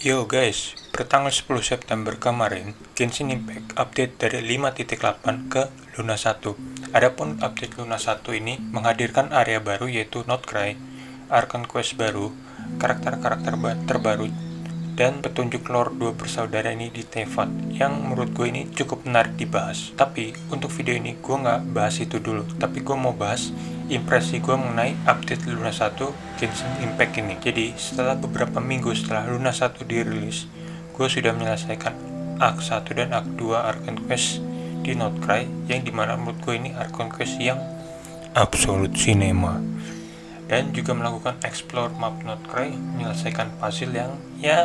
Yo guys, pertanggal 10 September kemarin, Genshin Impact update dari 5.8 ke Luna 1. Adapun update Luna 1 ini menghadirkan area baru yaitu Notcry, Archon Quest baru, karakter-karakter terbaru, dan petunjuk lore dua bersaudara ini di Tevat yang menurut gue ini cukup menarik dibahas. Tapi untuk video ini gue nggak bahas itu dulu, tapi gue mau bahas impresi gue mengenai update Luna 1 Genshin Impact ini. Jadi setelah beberapa minggu setelah Luna 1 dirilis, gue sudah menyelesaikan Arc 1 dan Arc 2 Archon Quest di Notcry, yang dimana menurut gue ini Archon Quest yang absolute cinema, dan juga melakukan explore map Notcry, menyelesaikan puzzle yang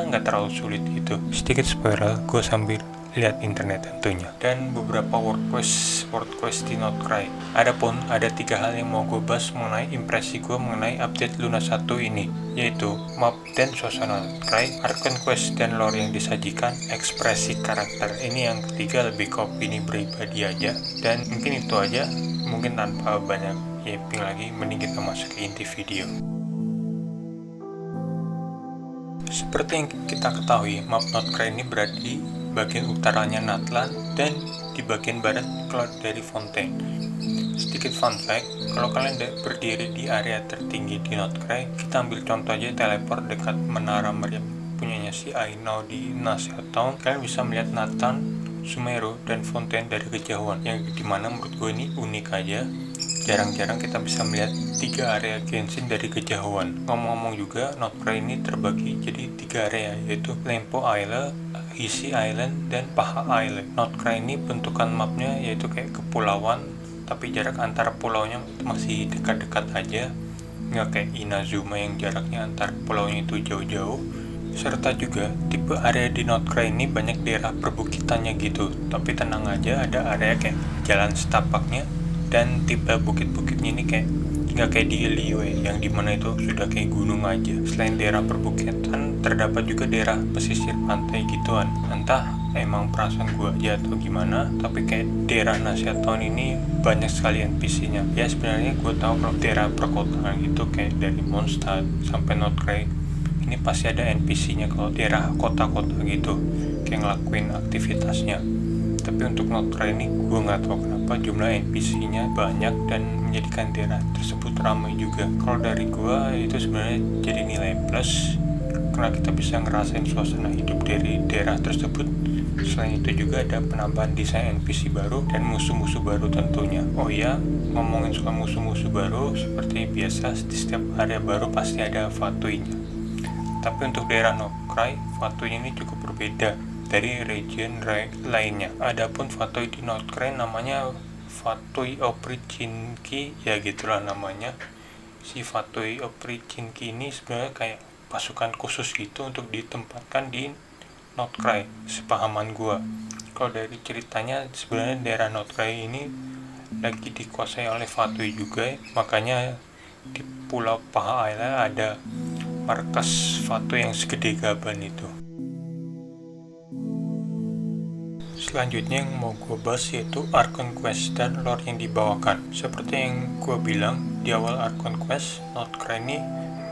nggak terlalu sulit gitu. Sedikit spoiler, gue sambil lihat internet tentunya, dan beberapa world quest di Notcry. Adapun ada 3 hal yang mau gue bahas mengenai impresi gue mengenai update Luna 1 ini, yaitu map dan suasana Notcry, Archon Quest dan lore yang disajikan, ekspresi karakter. Ini yang ketiga lebih ke opini pribadi aja, dan mungkin itu aja, mungkin tanpa banyak yaping lagi, mending kita masuk ke inti video. Seperti yang kita ketahui, map Notcry ini berada di bagian utaranya Natlan dan di bagian barat Cloud dari Fontaine. Sedikit fun fact, kalau kalian berdiri di area tertinggi di Notcry, kita ambil contoh aja teleport dekat Menara Meriam punyanya si Ainau di Nasihat Town, kalian bisa melihat Nathan, Sumeru, dan Fontaine dari kejauhan, yang dimana menurut gue ini unik aja. Jarang-jarang kita bisa melihat 3 area Genshin dari kejauhan. Ngomong-ngomong juga, Notcry ini terbagi jadi 3 area, yaitu Lempo Island, Isi Island, dan Paha Island. Notcry ini bentukan mapnya yaitu kayak kepulauan, tapi jarak antara pulaunya masih dekat-dekat aja, nggak kayak Inazuma yang jaraknya antar pulaunya itu jauh-jauh. Serta juga tipe area di Notcry ini banyak daerah perbukitannya gitu, tapi tenang aja, ada area kayak jalan setapaknya, dan tipe bukit-bukitnya ini kayak nggak kayak di Liyue yang dimana itu sudah kayak gunung aja. Selain daerah perbukitan, terdapat juga daerah pesisir pantai gituan. Entah emang perasaan gue aja atau gimana, tapi kayak daerah Nasihat Town ini banyak sekali NPC-nya. Ya sebenarnya gue tahu kalau daerah perkotaan gitu kayak dari Mondstadt sampai Notcry ini pasti ada NPC-nya kalau daerah kota-kota gitu, kayak ngelakuin aktivitasnya. Tapi untuk Notcry ini gue nggak tahu kenapa jumlah NPC-nya banyak dan menjadikan daerah tersebut ramai juga. Kalau dari gue itu sebenarnya jadi nilai plus karena kita bisa ngerasain suasana hidup dari daerah tersebut. Selain itu juga ada penambahan desain NPC baru dan musuh-musuh baru tentunya. Oh iya, ngomongin soal musuh-musuh baru, seperti biasa di setiap area baru pasti ada Fatui-nya. Tapi untuk daerah Notcry, Fatui ini cukup berbeda dari region lainnya. Adapun Fatui di Notcry namanya Fatui Oprichinki, ya gitulah namanya. Si Fatui Oprichinki ini sebenarnya kayak pasukan khusus gitu untuk ditempatkan di Notcry, sepahaman gua. Kalau dari ceritanya sebenarnya daerah Notcry ini lagi dikuasai oleh Fatui juga, makanya di Pulau Paha Island ada markas Fatui yang segede gaban itu. Selanjutnya yang mau gue bahas yaitu Archon Quest dan lore yang dibawakan. Seperti yang gue bilang di awal Archon Quest, Notcry ini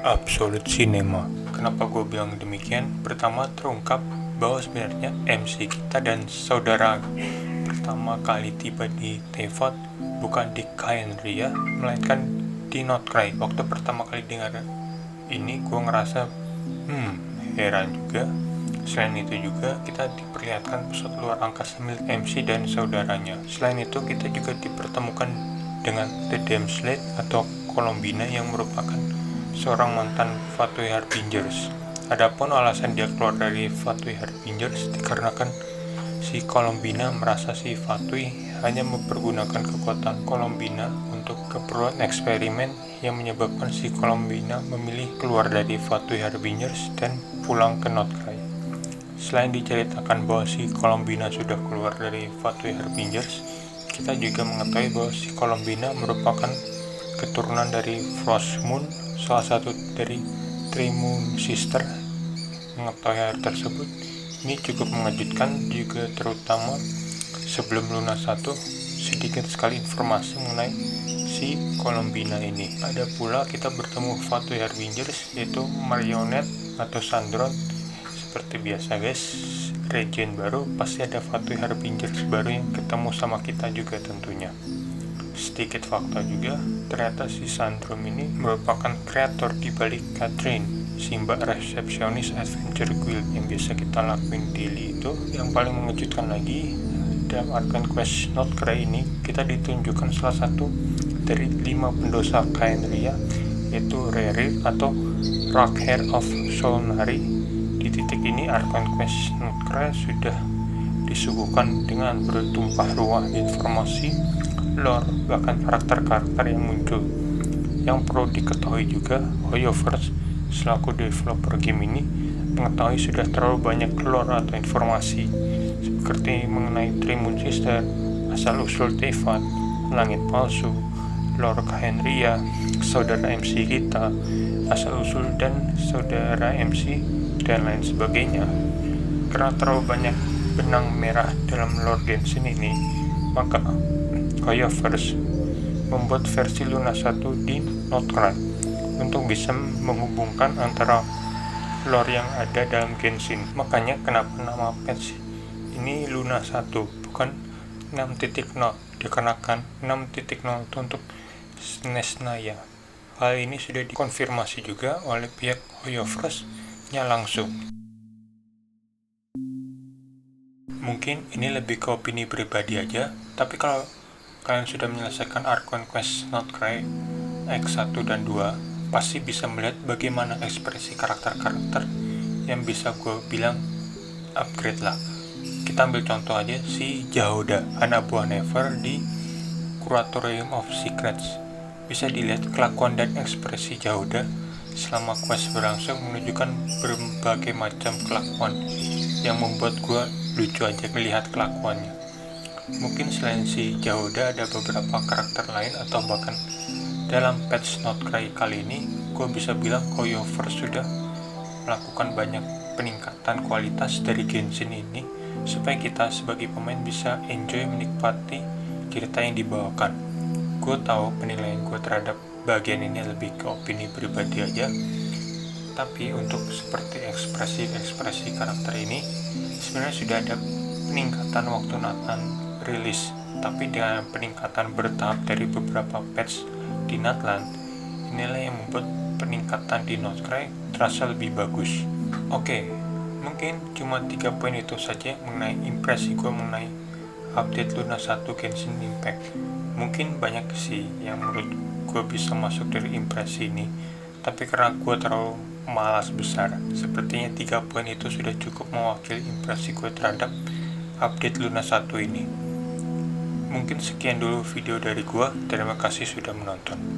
absolute cinema. Kenapa gue bilang demikian? Pertama, terungkap bahwa sebenarnya MC kita dan saudara pertama kali tiba di Tevat bukan di Khaenri'ah, melainkan di Notcry. Waktu pertama kali dengar ini gue ngerasa heran juga. Selain itu juga kita diperlihatkan pesawat luar angkasa milik MC dan saudaranya. Selain itu kita juga dipertemukan dengan The Damn Slate atau Colombina yang merupakan seorang mantan Fatui Harbingers. Adapun alasan dia keluar dari Fatui Harbingers dikarenakan si Colombina merasa si Fatui hanya mempergunakan kekuatan Colombina untuk keperluan eksperimen, yang menyebabkan si Colombina memilih keluar dari Fatui Harbingers dan pulang ke Notcry. Selain diceritakan bahwa si Colombina sudah keluar dari Fatui Harbingers, kita juga mengetahui bahwa si Colombina merupakan keturunan dari Frost Moon, salah satu dari Three Moon Sister. Mengetahui hal tersebut ini cukup mengejutkan juga, terutama sebelum Luna 1 sedikit sekali informasi mengenai si Colombina ini. Ada pula kita bertemu Fatui Harbingers yaitu Marionette atau Sandron seperti biasa guys, region baru pasti ada Fatui Harbingers baru yang ketemu sama kita juga tentunya. Sedikit fakta juga, ternyata si Sandrum ini merupakan kreator di balik Catherine, si mbak resepsionis Adventure Guild yang biasa kita lakuin daily itu. Yang paling mengejutkan lagi, dalam Arcane Quest Not Cry ini kita ditunjukkan salah satu dari 5 pendosa Khaenri'ah, yaitu Rerir atau Rockhair of Solnari. Di titik ini Arcane Quest Not Cry sudah disuguhkan dengan bertumpah ruah informasi, lore, bahkan karakter-karakter yang muncul. Yang perlu diketahui juga, Hoyoverse selaku developer game ini mengetahui sudah terlalu banyak lore atau informasi seperti mengenai Trimun Sister, asal-usul Teyvat, langit palsu, lore Khaenri'ah, saudara MC kita, asal-usul dan saudara MC, dan lain sebagainya. Karena terlalu banyak benang merah dalam lore Genshin ini, maka Hoyoverse membuat versi Luna 1 di Not Cry untuk bisa menghubungkan antara lore yang ada dalam Genshin. Makanya kenapa nama patch ini Luna 1 bukan 6.0, dikarenakan 6.0 itu untuk Nesnaya. Hal ini sudah dikonfirmasi juga oleh pihak Hoyoverse-nya langsung. Mungkin ini lebih ke opini pribadi aja, tapi kalau kalian sudah menyelesaikan Arcane Quest Not Cry X1 dan 2, pasti bisa melihat bagaimana ekspresi karakter-karakter yang bisa gue bilang upgrade lah. Kita ambil contoh aja si Jahoda, anak buah Never di Curatorium of Secrets. Bisa dilihat kelakuan dan ekspresi Jahoda selama quest berlangsung menunjukkan berbagai macam kelakuan yang membuat gue lucu aja melihat kelakuannya. Mungkin selain si Jahoda ada beberapa karakter lain, atau bahkan dalam patch Not Cry kali ini gue bisa bilang Hoyoverse sudah melakukan banyak peningkatan kualitas dari Genshin ini supaya kita sebagai pemain bisa enjoy menikmati cerita yang dibawakan. Gue tahu penilaian gue terhadap bagian ini lebih ke opini pribadi aja, tapi untuk seperti ekspresi karakter ini sebenarnya sudah ada peningkatan waktu Natlan rilis, tapi dengan peningkatan bertahap dari beberapa patch di Natlan, inilah yang membuat peningkatan di Not Cry terasa lebih bagus. Oke, mungkin cuma 3 poin itu saja mengenai impresi gue mengenai update Luna 1 Genshin Impact. Mungkin banyak sih yang menurut gue bisa masuk dari impresi ini, tapi karena gue terlalu malas besar, sepertinya 3 poin itu sudah cukup mewakili impresi gue terhadap update Luna 1 ini. Mungkin sekian dulu video dari gue, terima kasih sudah menonton.